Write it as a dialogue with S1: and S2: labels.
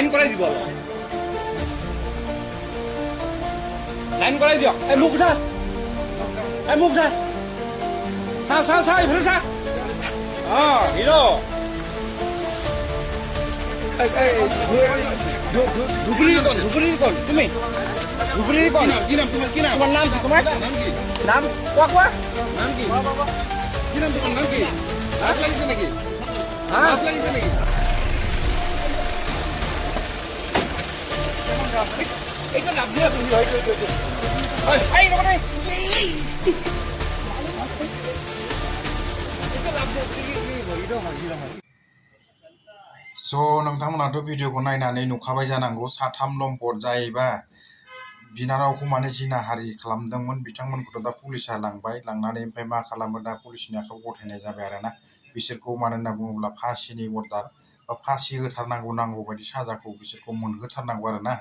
S1: line কৰাই দিব line কৰাই দিয়ক এই মুখ উঠা চা এইফালে চা হিৰো ধুবুৰীৰ কোন তুমি ধুবুৰীৰ কোন কি নাম তোমাৰ নাম নাম কোৱা নাম কি কি নাম তোমাৰ নাম কি লাজ লাগিছে নেকি লাজ লাগিছে নেকি এইটো লাভ দিয়া তুমি হয় এই নকৰে
S2: So नोंथांमोनाथ' भिडिअखौ नायनानै नुखाबाय जानांगौ साथाम लम्पट जायोबा बिनानावखौ माने जिनाहारि खालामदोंमोन बिथांमोनखौथ' दा पुलिसा लांबाय लांनानै ओमफ्राय मा खालामो दा पुलिसनि आखायाव गथायनाय जाबाय आरोना बिसोरखौ मानो होनना बुङोब्ला फासिनि अर्डार बा फासि होथारनांगौ नांगौ बायदि साजाखौ बिसोरखौ मोनहोथारनांगौ आरोना